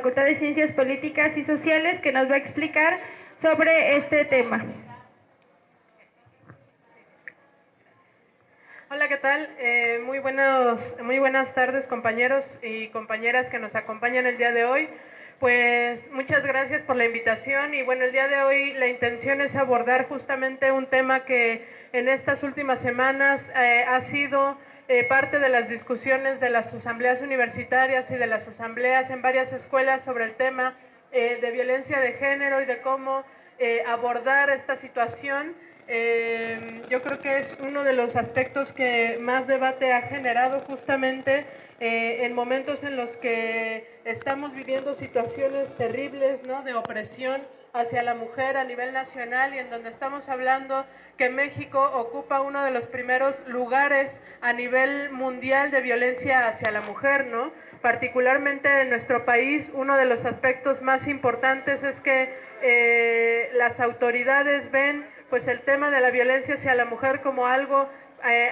Facultad de Ciencias Políticas y Sociales, que nos va a explicar sobre este tema. Hola, ¿qué tal? Muy buenas tardes, compañeros y compañeras que nos acompañan el día de hoy. Pues muchas gracias por la invitación y bueno, el día de hoy la intención es abordar justamente un tema que en estas últimas semanas ha sido parte de las discusiones de las asambleas universitarias y de las asambleas en varias escuelas sobre el tema de violencia de género y de cómo abordar esta situación. Yo creo que es uno de los aspectos que más debate ha generado justamente en momentos en los que estamos viviendo situaciones terribles, ¿no?, de opresión hacia la mujer a nivel nacional y en donde estamos hablando que México ocupa uno de los primeros lugares a nivel mundial de violencia hacia la mujer, ¿no? Particularmente en nuestro país, uno de los aspectos más importantes es que las autoridades ven pues el tema de la violencia hacia la mujer como algo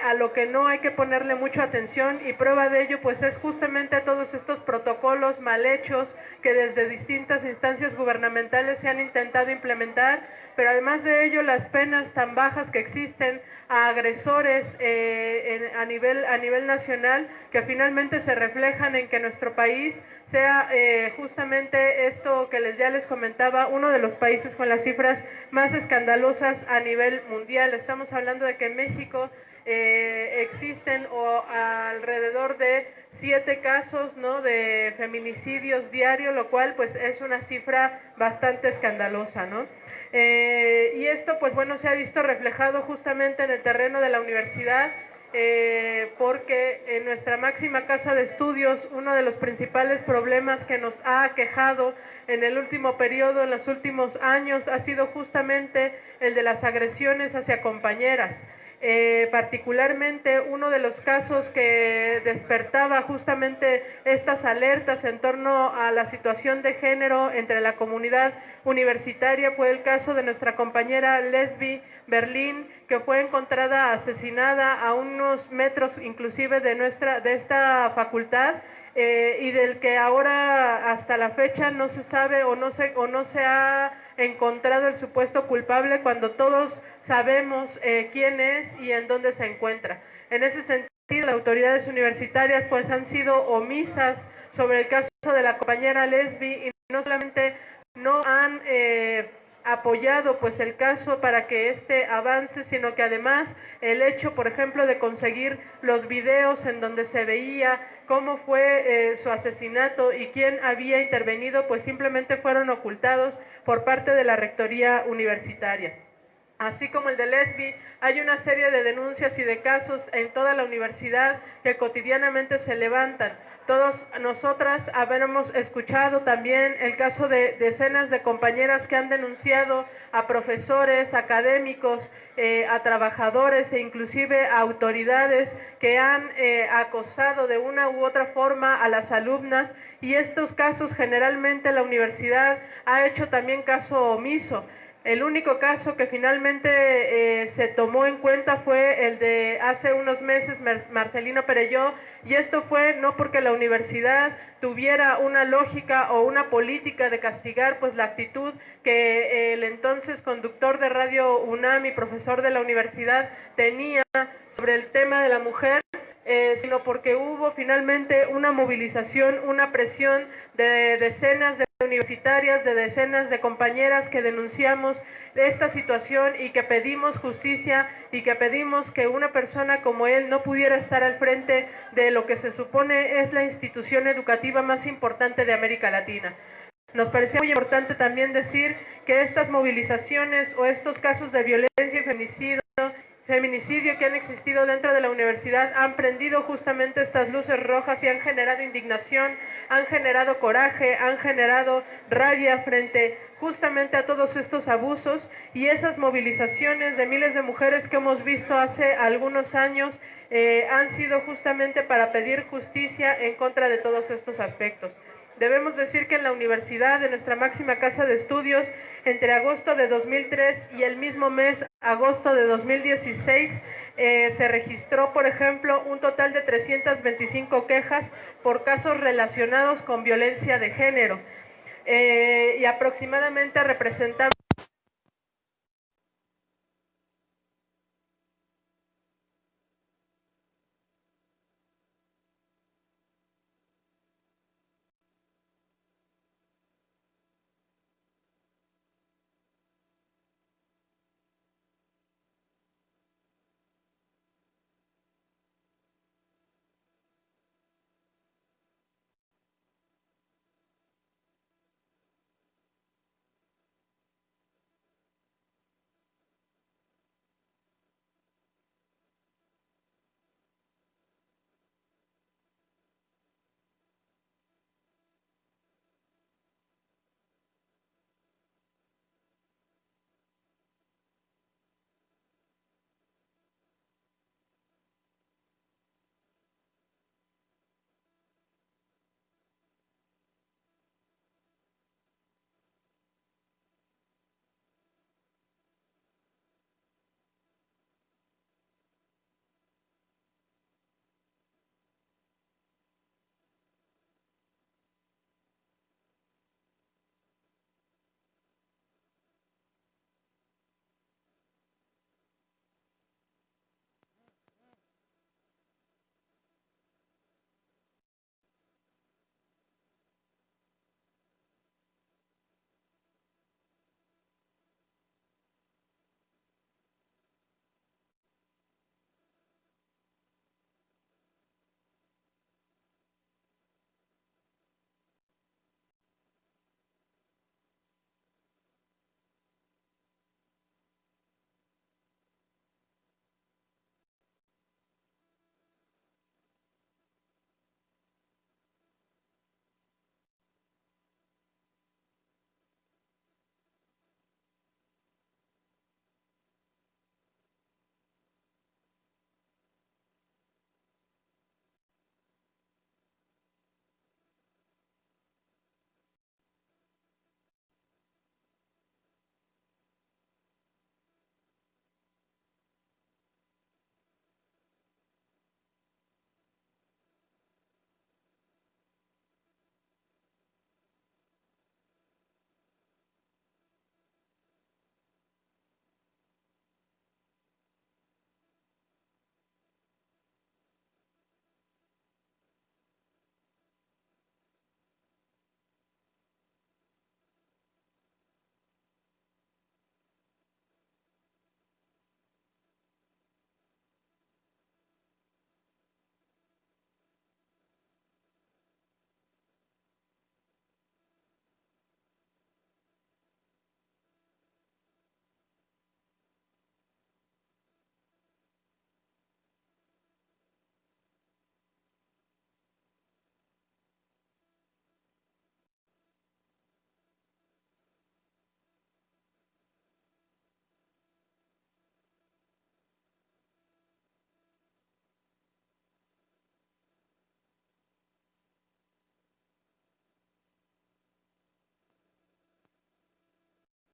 a lo que no hay que ponerle mucha atención, y prueba de ello pues es justamente todos estos protocolos mal hechos que desde distintas instancias gubernamentales se han intentado implementar, pero además de ello las penas tan bajas que existen a agresores a nivel nacional, que finalmente se reflejan en que nuestro país sea justamente esto que ya les comentaba, uno de los países con las cifras más escandalosas a nivel mundial. Estamos hablando de que en México existen alrededor de 7 casos, ¿no?, de feminicidios diarios, lo cual pues es una cifra bastante escandalosa, ¿no? Y esto pues bueno se ha visto reflejado justamente en el terreno de la universidad, porque en nuestra máxima casa de estudios uno de los principales problemas que nos ha aquejado en el último periodo, en los últimos años, ha sido justamente el de las agresiones hacia compañeras. Particularmente uno de los casos que despertaba justamente estas alertas en torno a la situación de género entre la comunidad universitaria fue el caso de nuestra compañera Lesbi Berlín, que fue encontrada asesinada a unos metros inclusive de esta facultad, y del que ahora hasta la fecha no se sabe o no se ha encontrado el supuesto culpable, cuando todos sabemos quién es y en dónde se encuentra. En ese sentido, las autoridades universitarias pues han sido omisas sobre el caso de la compañera Lesbi, y no solamente no han apoyado pues el caso para que este avance, sino que además el hecho, por ejemplo, de conseguir los videos en donde se veía cómo fue su asesinato y quién había intervenido, pues simplemente fueron ocultados por parte de la rectoría universitaria. Así como el de Lesbi, hay una serie de denuncias y de casos en toda la universidad que cotidianamente se levantan. Todos nosotras habremos escuchado también el caso de decenas de compañeras que han denunciado a profesores, académicos, a trabajadores e inclusive a autoridades que han acosado de una u otra forma a las alumnas, y estos casos generalmente la universidad ha hecho también caso omiso. El único caso que finalmente se tomó en cuenta fue el de hace unos meses, Marcelino Perelló, y esto fue no porque la universidad tuviera una lógica o una política de castigar pues la actitud que el entonces conductor de Radio UNAM y profesor de la universidad tenía sobre el tema de la mujer, sino porque hubo finalmente una movilización, una presión de decenas de universitarias, de decenas de compañeras que denunciamos esta situación y que pedimos justicia y que pedimos que una persona como él no pudiera estar al frente de lo que se supone es la institución educativa más importante de América Latina. Nos parecía muy importante también decir que estas movilizaciones o estos casos de violencia y feminicidio que han existido dentro de la universidad han prendido justamente estas luces rojas y han generado indignación, han generado coraje, han generado rabia frente justamente a todos estos abusos, y esas movilizaciones de miles de mujeres que hemos visto hace algunos años han sido justamente para pedir justicia en contra de todos estos aspectos. Debemos decir que en la universidad, de nuestra máxima casa de estudios, entre agosto de 2003 y el mismo mes, agosto de 2016, se registró, por ejemplo, un total de 325 quejas por casos relacionados con violencia de género. y aproximadamente representamos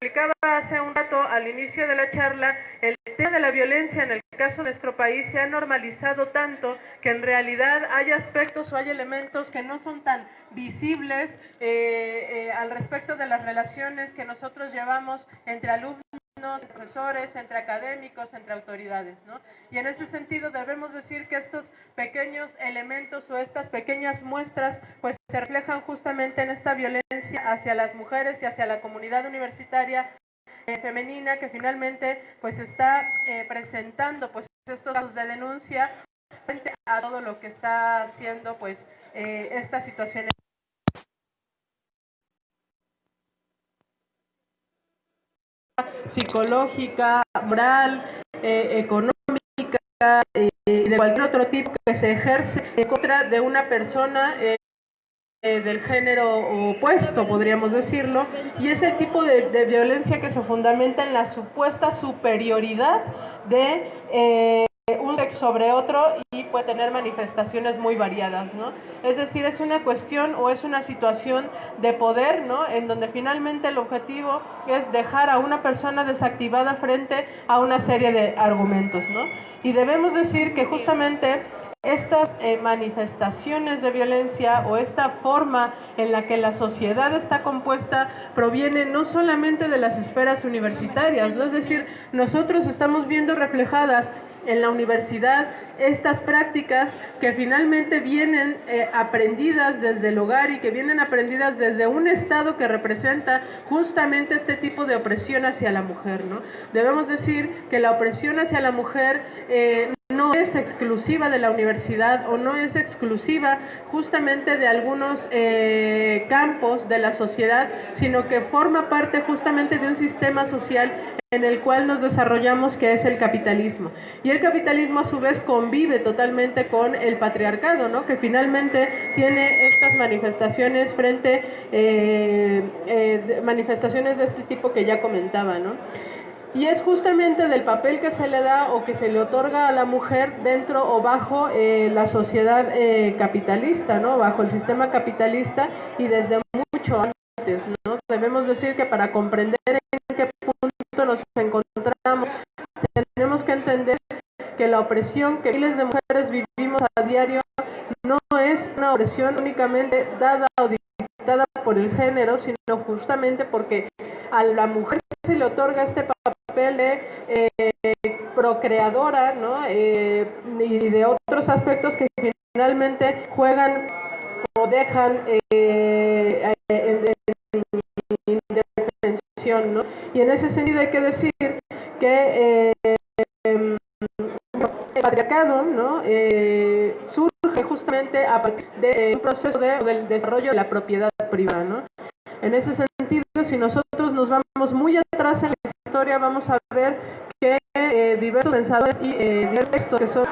explicaba hace un rato al inicio de la charla, el tema de la violencia en el caso de nuestro país se ha normalizado tanto que en realidad hay aspectos o hay elementos que no son tan visibles al respecto de las relaciones que nosotros llevamos entre alumnos, profesores, entre académicos, entre autoridades, ¿no? Y en ese sentido debemos decir que estos pequeños elementos o estas pequeñas muestras pues se reflejan justamente en esta violencia hacia las mujeres y hacia la comunidad universitaria femenina que finalmente pues está presentando pues estos casos de denuncia frente a todo lo que está haciendo pues esta situación psicológica, moral, económica y de cualquier otro tipo que se ejerce en contra de una persona del género opuesto, podríamos decirlo, y ese tipo de violencia que se fundamenta en la supuesta superioridad de un sexo sobre otro y puede tener manifestaciones muy variadas, ¿no? Es decir, es una cuestión o es una situación de poder, ¿no? En donde finalmente el objetivo es dejar a una persona desactivada frente a una serie de argumentos, ¿no? Y debemos decir que justamente estas manifestaciones de violencia o esta forma en la que la sociedad está compuesta proviene no solamente de las esferas universitarias, ¿no? Es decir, nosotros estamos viendo reflejadas en la universidad estas prácticas que finalmente vienen aprendidas desde el hogar y que vienen aprendidas desde un Estado que representa justamente este tipo de opresión hacia la mujer, ¿no? Debemos decir que la opresión hacia la mujer no es exclusiva de la universidad o no es exclusiva justamente de algunos campos de la sociedad, sino que forma parte justamente de un sistema social en el cual nos desarrollamos, que es el capitalismo. Y el capitalismo a su vez convive totalmente con el patriarcado, ¿no? Que finalmente tiene estas manifestaciones manifestaciones de este tipo que ya comentaba, ¿no? Y es justamente del papel que se le da o que se le otorga a la mujer dentro o bajo la sociedad capitalista, ¿no? Bajo el sistema capitalista y desde mucho antes, ¿no? Debemos decir que para comprender en qué punto nos encontramos, tenemos que entender que la opresión que miles de mujeres vivimos a diario no es una opresión únicamente dada o dictada por el género, sino justamente porque a la mujer se le otorga este papel de procreadora, ¿no? Y de otros aspectos que finalmente juegan o dejan en indefensión, ¿no? Y en ese sentido hay que decir que el patriarcado, ¿no? Surge justamente a partir de un proceso del desarrollo de la propiedad privada, ¿no? En ese sentido, si nosotros nos vamos muy atrás en la historia, vamos a ver que diversos pensadores y textos que son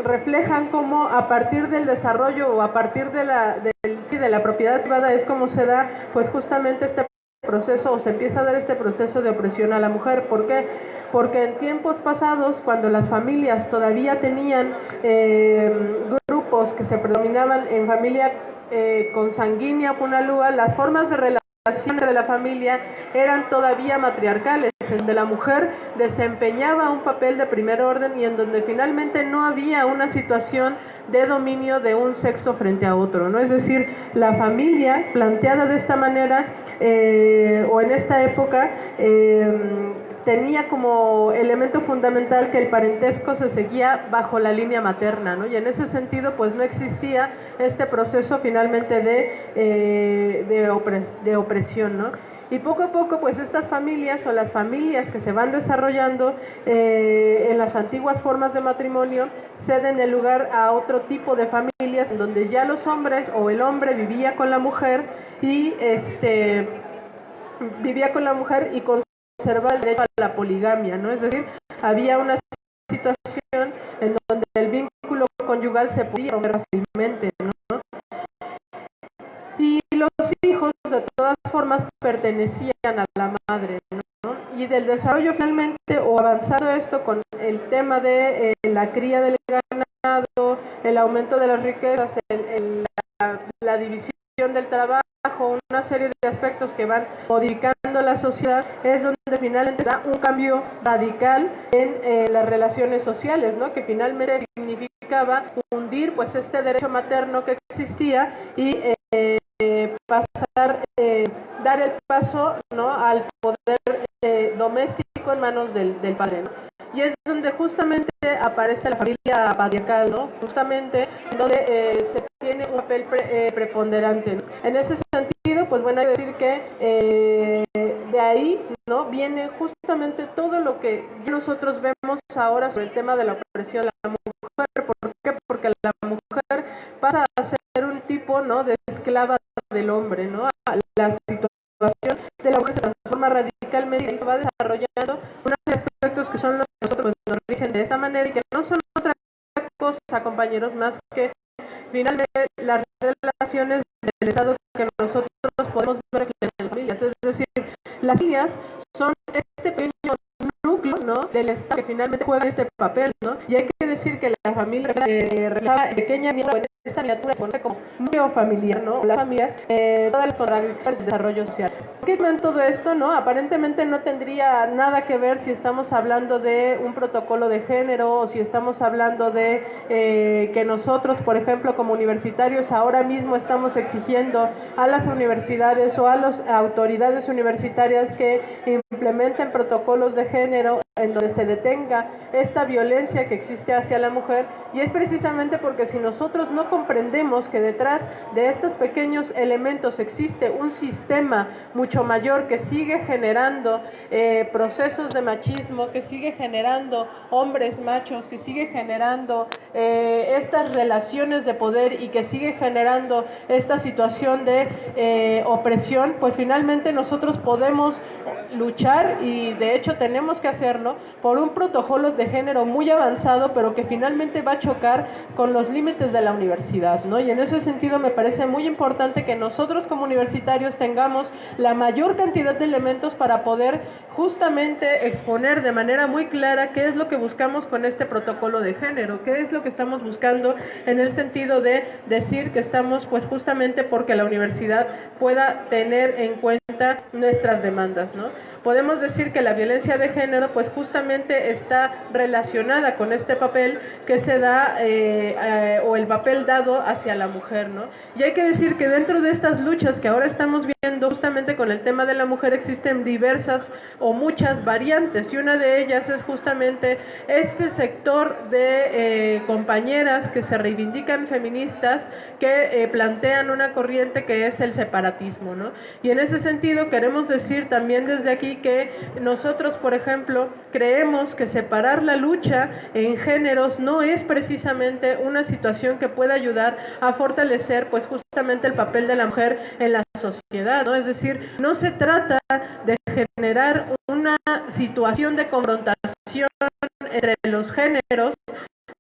reflejan cómo a partir del desarrollo o a partir de la propiedad privada es como se da pues justamente este proceso o se empieza a dar este proceso de opresión a la mujer. ¿Por qué? Porque en tiempos pasados, cuando las familias todavía tenían grupos que se predominaban en familia consanguínea, punalúa, las formas de relación entre la familia eran todavía matriarcales, en donde la mujer desempeñaba un papel de primer orden y en donde finalmente no había una situación de dominio de un sexo frente a otro, ¿no? Es decir, la familia planteada de esta manera o en esta época tenía como elemento fundamental que el parentesco se seguía bajo la línea materna, ¿no? Y en ese sentido pues no existía este proceso finalmente de opresión, ¿no? Y poco a poco pues estas familias o las familias que se van desarrollando en las antiguas formas de matrimonio ceden el lugar a otro tipo de familias en donde ya los hombres o el hombre vivía con la mujer y conservaba el derecho a la poligamia, ¿no? Es decir, había una situación en donde el vínculo conyugal se podía romper fácilmente, ¿no? Y los hijos de todas formas pertenecían a la madre, ¿no? Y del desarrollo finalmente o avanzado esto con el tema de la cría del ganado, el aumento de las riquezas, la división del trabajo, una serie de aspectos que van modificando la sociedad, es donde finalmente da un cambio radical en las relaciones sociales, ¿no? Que finalmente significaba hundir pues este derecho materno que existía y dar el paso, ¿no? Al poder doméstico en manos del padre, ¿no? Y es donde justamente aparece la familia patriarcal, ¿no? Justamente donde se tiene un papel preponderante, ¿no? En ese sentido, pues bueno, hay que decir que de ahí, ¿no? Viene justamente todo lo que nosotros vemos ahora sobre el tema de la opresión a la mujer. ¿Por qué? Porque la mujer pasa a ser un tipo, ¿no? De esclava del hombre, ¿no? La situación de la mujer se transforma radicalmente y se va desarrollando una serie de aspectos que son los que nosotros pues, nos rigen de esta manera y que no son otra cosa, compañeros, más que finalmente las relaciones del Estado que nosotros podemos ver en las familias. Es decir, las familias son este pequeño núcleo, ¿no? Del Estado que finalmente juega este papel, ¿no? Y hay que decir que la familia realiza pequeña en esta miniatura se conoce como núcleo familiar, ¿no? Las familias, todas las contradicciones del desarrollo social. ¿Por qué en todo esto, no? Aparentemente no tendría nada que ver si estamos hablando de un protocolo de género o si estamos hablando de que nosotros, por ejemplo, como universitarios, ahora mismo estamos exigiendo a las universidades o a las autoridades universitarias que implementen protocolos de género en donde se detenga esta violencia que existe hacia la mujer, y es precisamente porque si nosotros no comprendemos que detrás de estos pequeños elementos existe un sistema mucho mayor que sigue generando procesos de machismo, que sigue generando hombres machos, que sigue generando estas relaciones de poder y que sigue generando esta situación de opresión, pues finalmente nosotros podemos luchar, y de hecho tenemos que hacerlo, por un protocolo de género muy avanzado, pero que finalmente va a chocar con los límites de la universidad, ¿no? Y en ese sentido me parece muy importante que nosotros como universitarios tengamos la mayor cantidad de elementos para poder justamente exponer de manera muy clara qué es lo que buscamos con este protocolo de género, qué es lo que estamos buscando en el sentido de decir que estamos pues justamente porque la universidad pueda tener en cuenta nuestras demandas, ¿no? Podemos decir que la violencia de género pues justamente está relacionada con este papel que se da o el papel dado hacia la mujer, ¿no? Y hay que decir que dentro de estas luchas que ahora estamos viendo justamente con el tema de la mujer existen diversas o muchas variantes, y una de ellas es justamente este sector de compañeras que se reivindican feministas, que plantean una corriente que es el separatismo, ¿no? Y en ese sentido queremos decir también desde aquí que nosotros, por ejemplo, creemos que separar la lucha en géneros no es precisamente una situación que pueda ayudar a fortalecer pues justamente el papel de la mujer en la sociedad, ¿no? Es decir, no se trata de generar una situación de confrontación entre los géneros,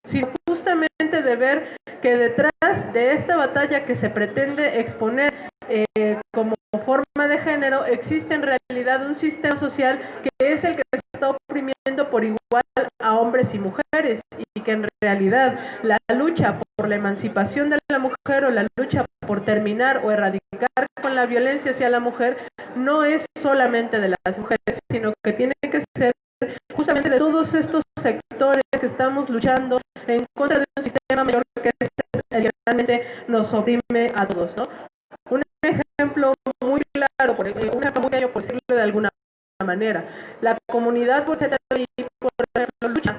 sino justamente de ver que detrás de esta batalla que se pretende exponer como forma de género, existe en realidad un sistema social que es el que está oprimiendo por igual a hombres y mujeres, y que en realidad la lucha por la emancipación de la mujer o la lucha por terminar o erradicar con la violencia hacia la mujer no es solamente de las mujeres, sino que tiene que ser justamente de todos estos sectores que estamos luchando en contra de un sistema mayor que realmente nos oprime a todos, ¿no? Un ejemplo muy claro, un ejemplo muy claro, por decirlo de alguna manera, la comunidad LGTBI, por ejemplo, lucha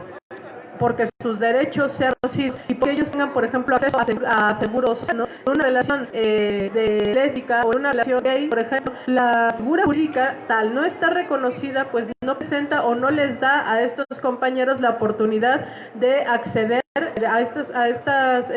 porque sus derechos sean reconocidos y porque ellos tengan, por ejemplo, acceso a seguros, ¿no? En una relación de lésbica o en una relación gay, por ejemplo, la figura jurídica tal no está reconocida, pues no presenta o no les da a estos compañeros la oportunidad de acceder a estas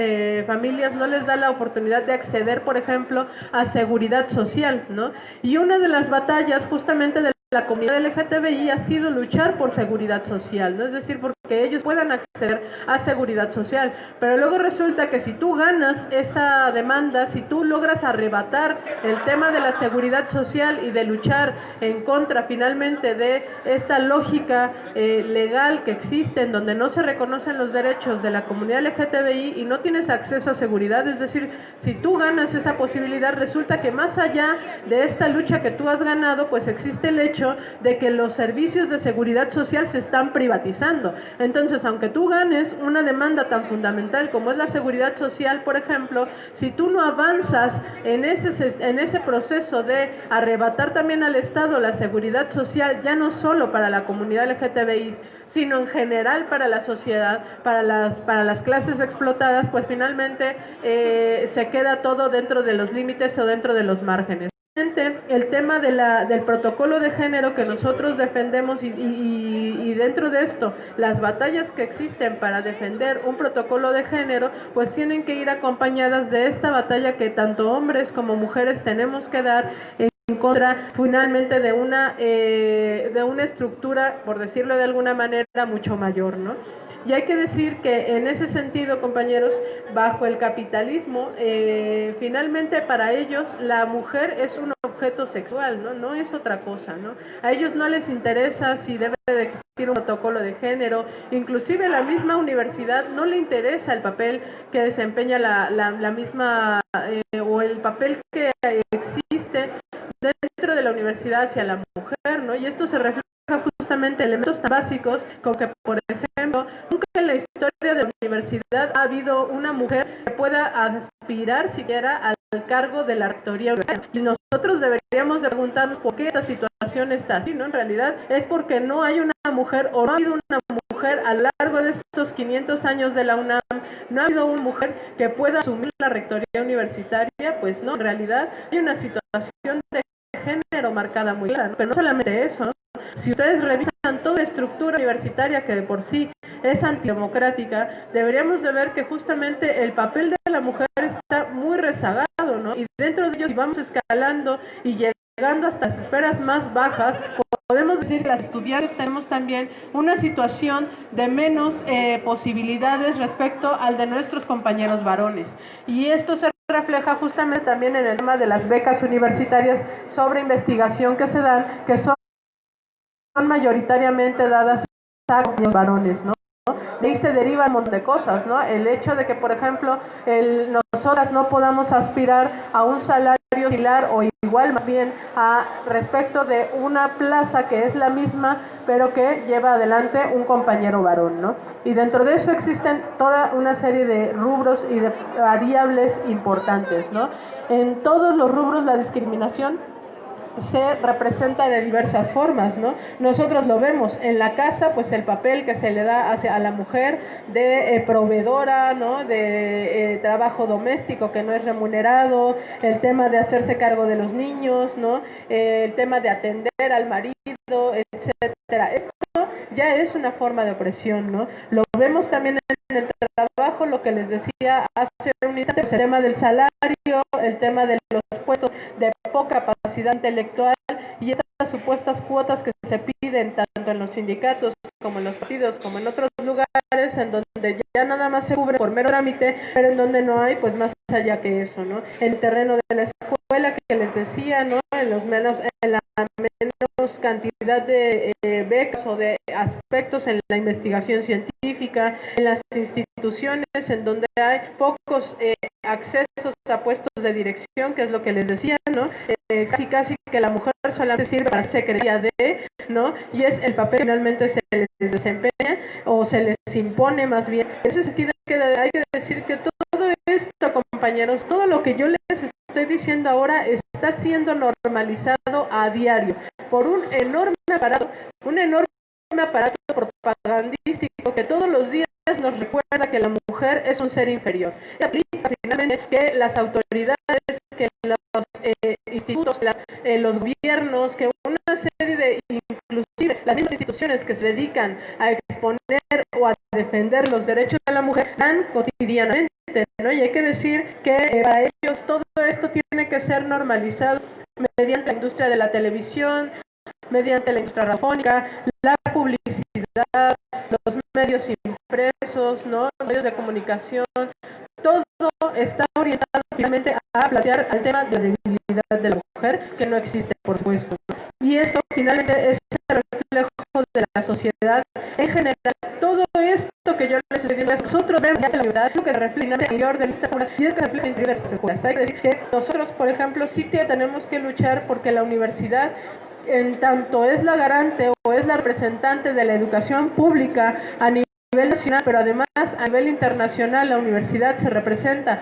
familias, no les da la oportunidad de acceder, por ejemplo, a seguridad social, ¿no? Y una de las batallas justamente de la comunidad LGTBI ha sido luchar por seguridad social, ¿no? Es decir, porque ellos puedan acceder a seguridad social, pero luego resulta que si tú ganas esa demanda, si tú logras arrebatar el tema de la seguridad social y de luchar en contra finalmente de esta lógica legal que existe en donde no se reconocen los derechos de la comunidad LGTBI y no tienes acceso a seguridad, es decir, si tú ganas esa posibilidad, resulta que más allá de esta lucha que tú has ganado, pues existe el hecho de que los servicios de seguridad social se están privatizando. Entonces, aunque tú ganes una demanda tan fundamental como es la seguridad social, por ejemplo, si tú no avanzas en ese proceso de arrebatar también al Estado la seguridad social, ya no solo para la comunidad LGTBI, sino en general para la sociedad, para las clases explotadas, pues finalmente se queda todo dentro de los límites o dentro de los márgenes. El tema del protocolo de género que nosotros defendemos y dentro de esto las batallas que existen para defender un protocolo de género pues tienen que ir acompañadas de esta batalla que tanto hombres como mujeres tenemos que dar en contra finalmente de una estructura, por decirlo de alguna manera, mucho mayor, ¿no? Y hay que decir que en ese sentido, compañeros, bajo el capitalismo, finalmente para ellos la mujer es un objeto sexual, ¿no? No es otra cosa, ¿no? A ellos no les interesa si debe de existir un protocolo de género, inclusive la misma universidad no le interesa el papel que desempeña la misma o el papel que existe dentro de la universidad hacia la mujer, ¿no? Y esto se refleja justamente en elementos tan básicos como que, por ejemplo, nunca en la historia de la universidad ha habido una mujer que pueda aspirar siquiera al cargo de la rectoría universitaria. Y nosotros deberíamos de preguntarnos por qué esta situación está así, ¿no? En realidad es porque no hay una mujer o no ha habido una mujer a lo largo de estos 500 años de la UNAM, no ha habido una mujer que pueda asumir la rectoría universitaria. Pues no, en realidad hay una situación de género marcada muy clara, ¿no? Pero no solamente eso, ¿no? Si ustedes revisan toda la estructura universitaria que de por sí es antidemocrática, deberíamos de ver que justamente el papel de la mujer está muy rezagado, ¿no? Y dentro de ello, si vamos escalando y llegando hasta las esferas más bajas, podemos decir que las estudiantes tenemos también una situación de menos posibilidades respecto al de nuestros compañeros varones. Y esto se refleja justamente también en el tema de las becas universitarias sobre investigación que se dan, que son mayoritariamente dadas a los varones, ¿no? De ahí se deriva un montón de cosas, ¿no? El hecho de que, por ejemplo, nosotras no podamos aspirar a un salario similar o igual más bien a respecto de una plaza que es la misma, pero que lleva adelante un compañero varón, ¿no? Y dentro de eso existen toda una serie de rubros y de variables importantes, ¿no? En todos los rubros la discriminación se representa de diversas formas, ¿no? Nosotros lo vemos en la casa, pues el papel que se le da a la mujer de proveedora, ¿no? De trabajo doméstico que no es remunerado, el tema de hacerse cargo de los niños, ¿no? El tema de atender al marido, etcétera. Esto ya es una forma de opresión, ¿no? Lo vemos también en el trabajo, lo que les decía hace un instante, el tema del salario, el tema de los puestos de poca capacidad intelectual y estas supuestas cuotas que se piden tanto en los sindicatos como en los partidos como en otros lugares, en donde ya nada más se cubre por mero trámite, pero en donde no hay pues más allá que eso, ¿no? En el terreno de la escuela que les decía, ¿no? En la menos cantidad de becas o de aspectos en la investigación científica, en las instituciones en donde hay pocos accesos a puestos de dirección, que es lo que les decía, ¿no? Casi que la mujer solamente sirve para secretaria de, ¿no? Y es el papel que finalmente se les desempeña o se les impone más bien. En ese sentido hay que decir que todo esto, compañeros, todo lo que yo les estoy diciendo ahora está siendo normalizado a diario por un enorme aparato propagandístico que todos los días nos recuerda que la mujer es un ser inferior. Y aplica finalmente que las autoridades, que los institutos, los gobiernos, que una serie de, inclusive las mismas instituciones que se dedican a exponer o a defender los derechos de la mujer, dan cotidianamente, ¿no? Y hay que decir que para ellos todo esto tiene que ser normalizado mediante la industria de la televisión, mediante la industria radiofónica, la publicidad, los medios impresos, ¿no? Los medios de comunicación, todo está orientado finalmente a plantear al tema de la debilidad de la mujer, que no existe, por supuesto. Y esto finalmente es el reflejo de la sociedad en general. Todo esto que yo les estoy diciendo, nosotros vemos la verdad, lo que se refleja en el interior de estas escuelas y es que refleja en el interior de estas escuelas. Hay que decir que nosotros, por ejemplo, sí tenemos que luchar porque la universidad, en tanto es la garante o es la representante de la educación pública a nivel nacional, pero además a nivel internacional la universidad se representa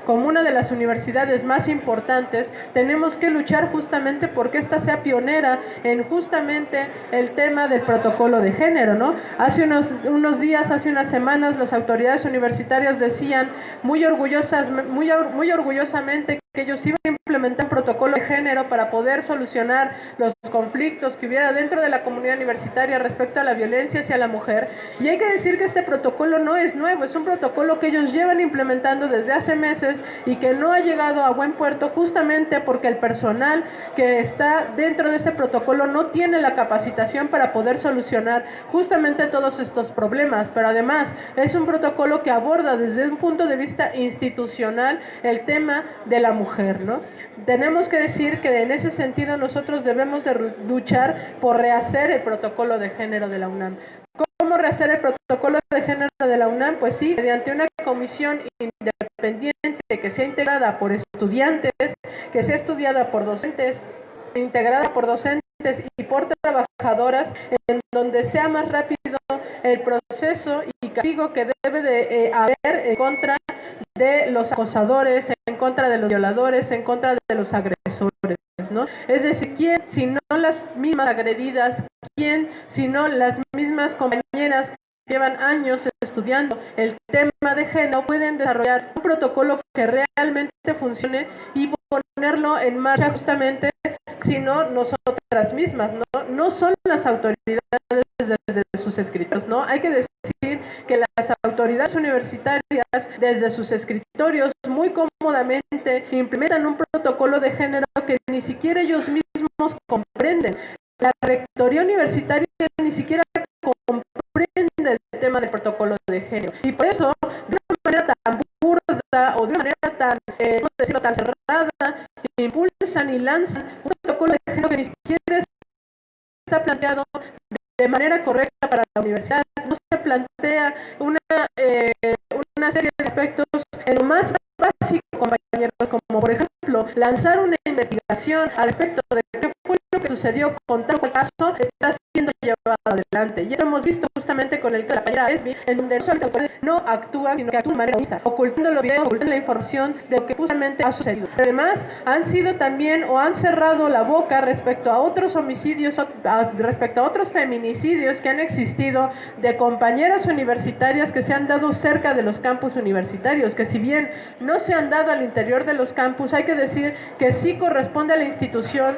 como una de las universidades más importantes, tenemos que luchar justamente porque ésta sea pionera en justamente el tema del protocolo de género, ¿no? Hace unos días, hace unas semanas, las autoridades universitarias decían muy orgullosamente que ellos iban a implementar un protocolo de género para poder solucionar los conflictos que hubiera dentro de la comunidad universitaria respecto a la violencia hacia la mujer. Y hay que decir que este protocolo no es nuevo, es un protocolo que ellos llevan implementando desde hace meses y que no ha llegado a buen puerto justamente porque el personal que está dentro de ese protocolo no tiene la capacitación para poder solucionar justamente todos estos problemas. Pero además es un protocolo que aborda desde un punto de vista institucional el tema de la mujer, ¿no? Tenemos que decir que en ese sentido nosotros debemos de luchar por rehacer el protocolo de género de la UNAM. ¿Cómo rehacer el protocolo de género de la UNAM? Pues sí, mediante una comisión independiente que sea integrada por estudiantes, que sea estudiada por docentes, integrada por docentes y por trabajadoras, en donde sea más rápido el proceso y castigo que debe de haber en contra de los acosadores, en contra de los violadores, en contra de los agresores, ¿no? Es decir, ¿quién, si no las mismas agredidas, quién, si no las mismas compañeras que llevan años estudiando el tema de género, pueden desarrollar un protocolo que realmente funcione y ponerlo en marcha justamente, sino nosotras mismas, ¿no? No son las autoridades desde sus escritorios, ¿no? Hay que decir que las autoridades universitarias desde sus escritorios muy cómodamente implementan un protocolo de género que ni siquiera ellos mismos comprenden. La rectoría universitaria ni siquiera comprende el tema del protocolo de género y por eso de una manera tan burda o de una manera tan, ¿cómo decirlo?, tan cerrada, impulsan y lanzan un protocolo de género que ni siquiera está planteado de manera correcta para la universidad. No se plantea una serie de aspectos en lo más básico, compañeros, como por ejemplo lanzar una investigación al respecto de qué fue lo que sucedió con tal caso está siendo llevado adelante. Ya lo hemos visto justamente con el de la compañera Esby, en donde no actúan, sino que actúan de manera omisa, ocultando los videos, ocultando la información de lo que justamente ha sucedido. Pero además han sido también o han cerrado la boca respecto a otros homicidios, respecto a otros feminicidios que han existido de compañeras universitarias que se han dado cerca de los campus universitarios, que si bien no se han dado al interior de los campus, hay que decir que sí corresponde a la institución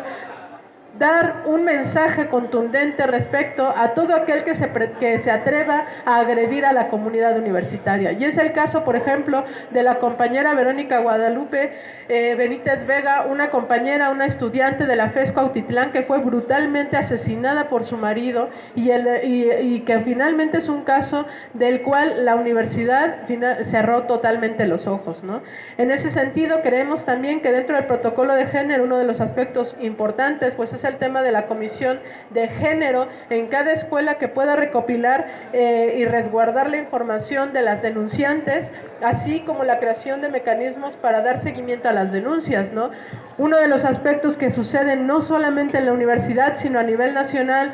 dar un mensaje contundente respecto a todo aquel que se atreva a agredir a la comunidad universitaria. Y es el caso, por ejemplo, de la compañera Verónica Guadalupe Benítez Vega, una compañera, una estudiante de la FES Cuautitlán que fue brutalmente asesinada por su marido y que finalmente es un caso del cual la universidad cerró totalmente los ojos, ¿no? En ese sentido, creemos también que dentro del protocolo de género, uno de los aspectos importantes, pues es el tema de la comisión de género en cada escuela que pueda recopilar y resguardar la información de las denunciantes, así como la creación de mecanismos para dar seguimiento a las denuncias, ¿no? Uno de los aspectos que suceden no solamente en la universidad, sino a nivel nacional,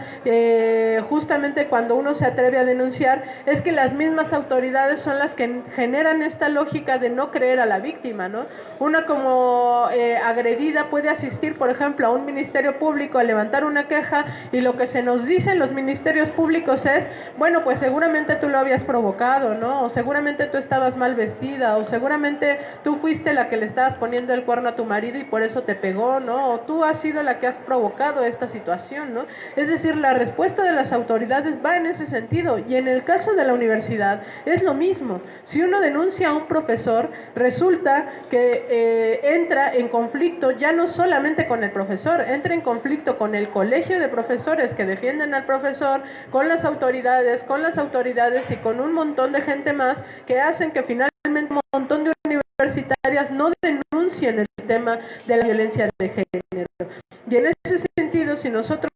justamente cuando uno se atreve a denunciar, es que las mismas autoridades son las que generan esta lógica de no creer a la víctima, ¿no? Una como agredida puede asistir, por ejemplo, a un ministerio público a levantar una queja y lo que se nos dice en los ministerios públicos es, bueno, pues seguramente tú lo habías provocado, ¿no? O seguramente tú estabas mal vestida, o seguramente tú fuiste la que le estabas poniendo el cuerno a tu marido y por eso te pegó, ¿no? O tú has sido la que has provocado esta situación, ¿no? Es decir, la respuesta de las autoridades va en ese sentido, y en el caso de la universidad es lo mismo. Si uno denuncia a un profesor, resulta que entra en conflicto ya no solamente con el profesor, entra en conflicto con el colegio de profesores que defienden al profesor, con las autoridades y con un montón de gente más que hacen que finalmente un montón de universitarias no denuncien el tema de la violencia de género. Y en ese sentido, si nosotros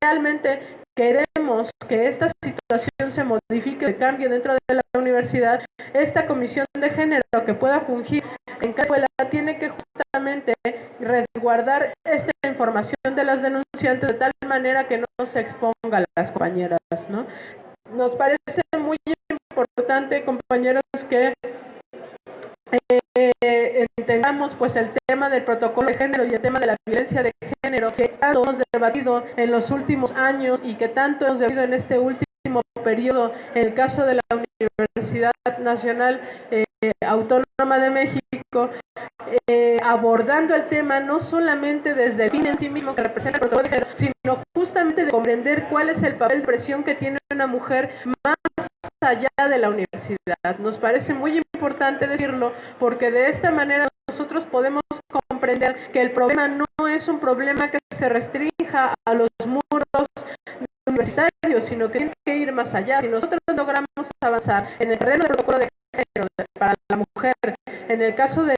realmente queremos que esta situación se modifique, se cambie dentro de la universidad, esta comisión de género que pueda fungir en cada escuela tiene que justamente resguardar esta información de las denunciantes de tal manera que no se exponga a las compañeras, ¿no? Nos parece muy importante, compañeros, que entendamos pues el tema del protocolo de género y el tema de la violencia de género que tanto hemos debatido en los últimos años y que tanto hemos debatido en este último periodo, en el caso de la Universidad Nacional Autónoma de México, abordando el tema no solamente desde el fin en sí mismo que representa el protocolo de género, sino justamente de comprender cuál es el papel de presión que tiene una mujer más allá de la universidad. Nos parece muy importante decirlo porque de esta manera nosotros podemos comprender que el problema no es un problema que se restrinja a los muros universitarios, sino que tiene que ir más allá. Si nosotros logramos avanzar en el terreno del protocolo de género para la mujer, en el caso de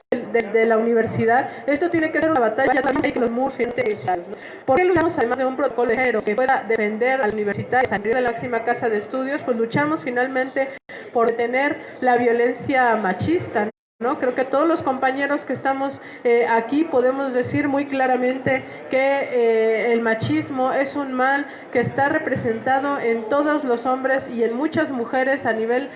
la universidad, esto tiene que ser una batalla también que los muros financieros, ¿no? ¿Por qué luchamos además de un protocolo de género que pueda defender a la universidad y salir de la máxima casa de estudios? Pues luchamos finalmente por detener la violencia machista, ¿no? Creo que todos los compañeros que estamos aquí podemos decir muy claramente que el machismo es un mal que está representado en todos los hombres y en muchas mujeres a nivel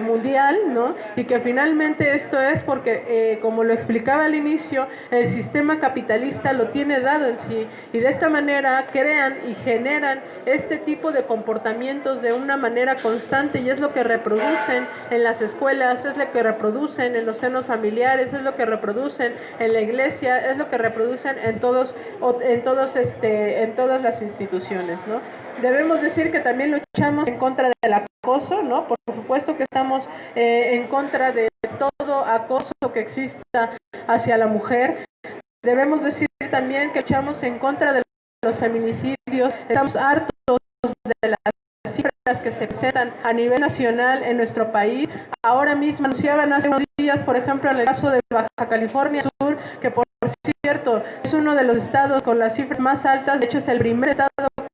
mundial, ¿no? Y que finalmente esto es porque, como lo explicaba al inicio, el sistema capitalista lo tiene dado en sí y de esta manera crean y generan este tipo de comportamientos de una manera constante y es lo que reproducen en las escuelas, es lo que reproducen en los senos familiares, es lo que reproducen en la iglesia, es lo que reproducen en todas las instituciones, ¿no? Debemos decir que también luchamos en contra del acoso, ¿no? Por supuesto que estamos en contra de todo acoso que exista hacia la mujer. Debemos decir también que luchamos en contra de los feminicidios. Estamos hartos de las cifras que se presentan a nivel nacional en nuestro país. Ahora mismo anunciaban hace unos días, por ejemplo, en el caso de Baja California Sur, que por cierto es uno de los estados con las cifras más altas, de hecho es el primer estado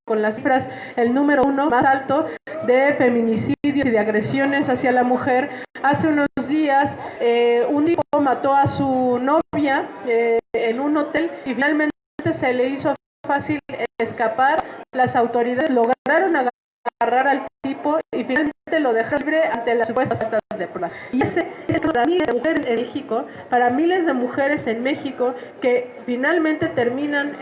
con las cifras, el número 1 más alto de feminicidios y de agresiones hacia la mujer. Hace unos días un tipo mató a su novia en un hotel y finalmente se le hizo fácil escapar. Las autoridades lograron agarrar al tipo y finalmente lo dejaron libre ante las supuestas faltas de prueba. Y ese para miles de mujeres en México, para miles de mujeres en México que finalmente terminan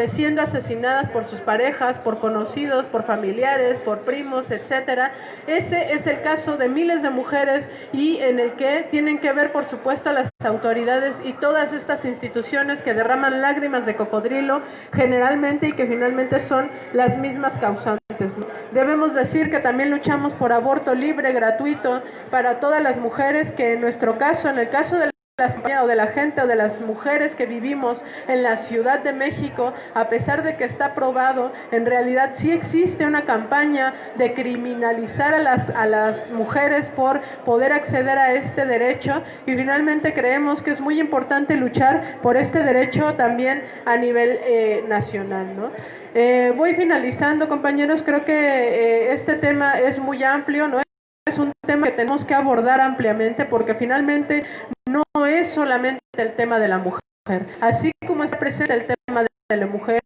siendo asesinadas por sus parejas, por conocidos, por familiares, por primos, etcétera. Ese es el caso de miles de mujeres y en el que tienen que ver, por supuesto, las autoridades y todas estas instituciones que derraman lágrimas de cocodrilo generalmente y que finalmente son las mismas causantes, ¿no? Debemos decir que también luchamos por aborto libre, gratuito para todas las mujeres, que en nuestro caso, en el caso de las compañeras o de la gente o de las mujeres que vivimos en la Ciudad de México, a pesar de que está aprobado, en realidad sí existe una campaña de criminalizar a las mujeres por poder acceder a este derecho y finalmente creemos que es muy importante luchar por este derecho también a nivel nacional, ¿no? Voy finalizando, compañeros. Creo que este tema es muy amplio, ¿no? Es un tema que tenemos que abordar ampliamente porque finalmente no es solamente el tema de la mujer. Así como está presente el tema de la mujer,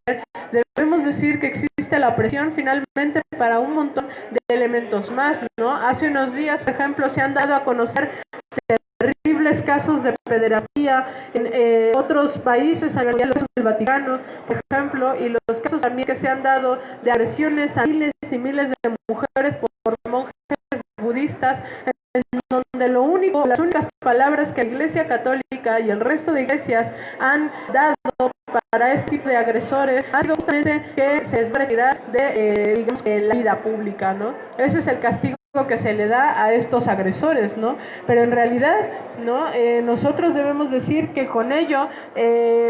debemos decir que existe la opresión finalmente para un montón de elementos más, ¿no? Hace unos días, por ejemplo, se han dado a conocer terribles casos de pederastía en otros países, en realidad los casos del Vaticano, por ejemplo, y los casos también que se han dado de agresiones a miles y miles de mujeres por monjes budistas, en donde las únicas palabras que la Iglesia Católica y el resto de iglesias han dado para este tipo de agresores ha sido justamente que se les va a retirar de la vida pública, ¿no? Ese es el castigo que se le da a estos agresores, ¿no? Pero en realidad, ¿no? Nosotros debemos decir que con ello,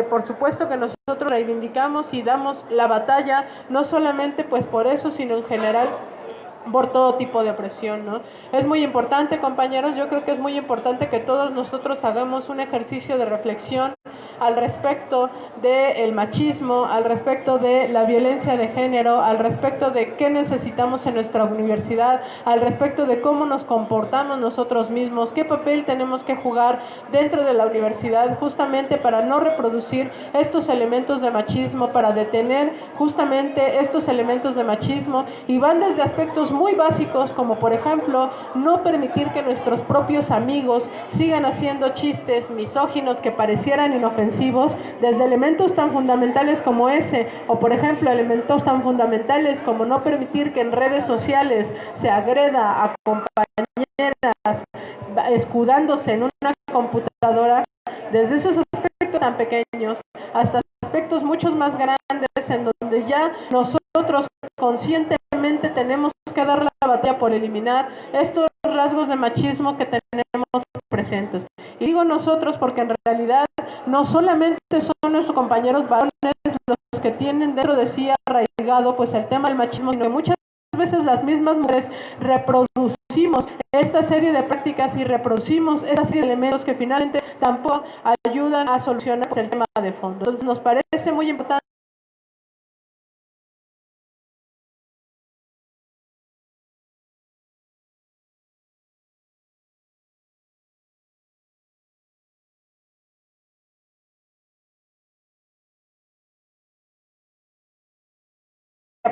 por supuesto que nosotros reivindicamos y damos la batalla, no solamente pues por eso, sino en general por todo tipo de opresión, ¿no? Es muy importante, compañeros, yo creo que es muy importante que todos nosotros hagamos un ejercicio de reflexión al respecto del machismo, al respecto de la violencia de género, al respecto de qué necesitamos en nuestra universidad, al respecto de cómo nos comportamos nosotros mismos, qué papel tenemos que jugar dentro de la universidad justamente para no reproducir estos elementos de machismo, para detener justamente estos elementos de machismo, y van desde aspectos muy básicos como por ejemplo no permitir que nuestros propios amigos sigan haciendo chistes misóginos que parecieran inofensivos, desde elementos tan fundamentales como ese, o por ejemplo elementos tan fundamentales como no permitir que en redes sociales se agreda a compañeras escudándose en una computadora. desde esos aspectos tan pequeños hasta aspectos mucho más grandes en donde ya nosotros conscientemente tenemos que dar la batalla por eliminar estos rasgos de machismo que tenemos presentes. Y digo nosotros porque en realidad no solamente son nuestros compañeros varones los que tienen dentro de sí arraigado pues el tema del machismo, sino que muchas veces las mismas mujeres reproducimos esta serie de prácticas y reproducimos esta serie de elementos que finalmente tampoco ayudan a solucionar el tema de fondo. Entonces nos parece muy importante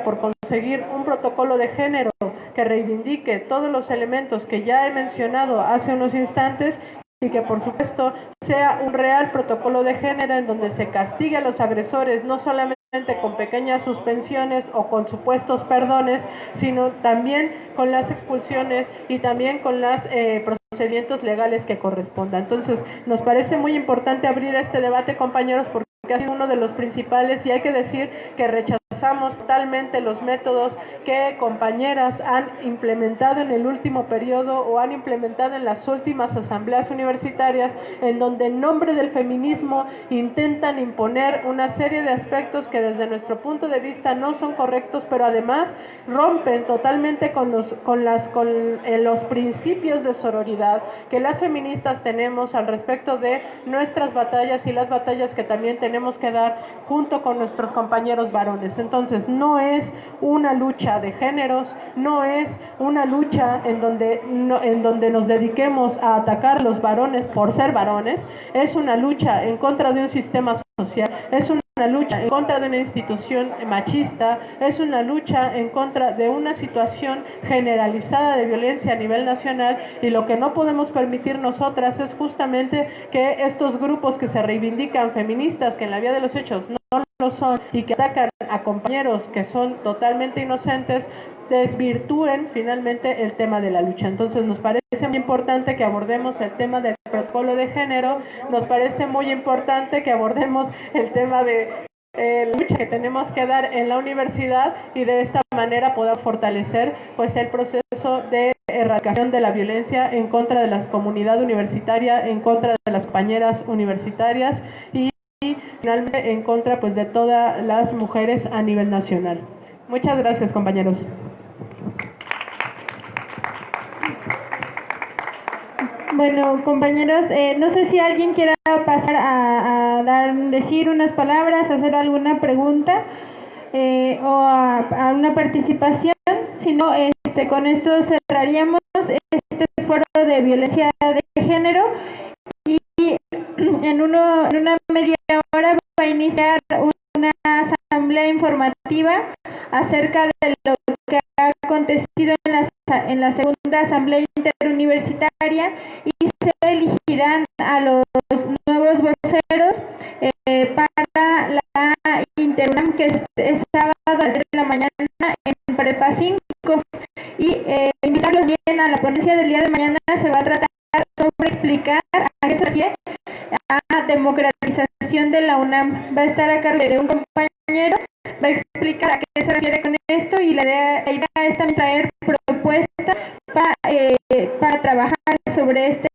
por conseguir un protocolo de género que reivindique todos los elementos que ya he mencionado hace unos instantes y que por supuesto sea un real protocolo de género en donde se castigue a los agresores no solamente con pequeñas suspensiones o con supuestos perdones, sino también con las expulsiones y también con los procedimientos legales que correspondan. Entonces, nos parece muy importante abrir este debate, compañeros, porque ha sido uno de los principales y hay que decir que rechazamos totalmente los métodos que compañeras han implementado en el último periodo o han implementado en las últimas asambleas universitarias, en donde en nombre del feminismo intentan imponer una serie de aspectos que desde nuestro punto de vista no son correctos, pero además rompen totalmente con los principios de sororidad que las feministas tenemos al respecto de nuestras batallas y las batallas que también tenemos que dar junto con nuestros compañeros varones. Entonces, no es una lucha de géneros, no es una lucha en donde nos dediquemos a atacar a los varones por ser varones, es una lucha en contra de un sistema social, es una lucha en contra de una institución machista, es una lucha en contra de una situación generalizada de violencia a nivel nacional, y lo que no podemos permitir nosotras es justamente que estos grupos que se reivindican feministas, que en la vía de los hechos no lo son y que atacan a compañeros que son totalmente inocentes, desvirtúen finalmente el tema de la lucha. Entonces nos parece muy importante que abordemos el tema del protocolo de género, nos parece muy importante que abordemos el tema de la lucha que tenemos que dar en la universidad y de esta manera podamos fortalecer pues el proceso de erradicación de la violencia en contra de la comunidad universitaria, en contra de las compañeras universitarias y finalmente en contra pues de todas las mujeres a nivel nacional. Muchas gracias, compañeros. Bueno, compañeros, no sé si alguien quiera pasar a decir unas palabras, hacer alguna pregunta o a una participación. Si no, con esto cerraríamos este foro de violencia de género y en una media hora va a iniciar una asamblea informativa acerca de lo que ha acontecido en la segunda asamblea interuniversitaria y se elegirán a los nuevos voceros para la interunam que es sábado a las 3 de la mañana en Prepa 5 y invitarlos bien a la ponencia del día de mañana. Se va a tratar sobre explicar a qué se refiere a democratización de la UNAM. Va a estar a cargo de un compañero, va a explicar a qué se refiere con esto y la idea es también traer propuestas para trabajar sobre este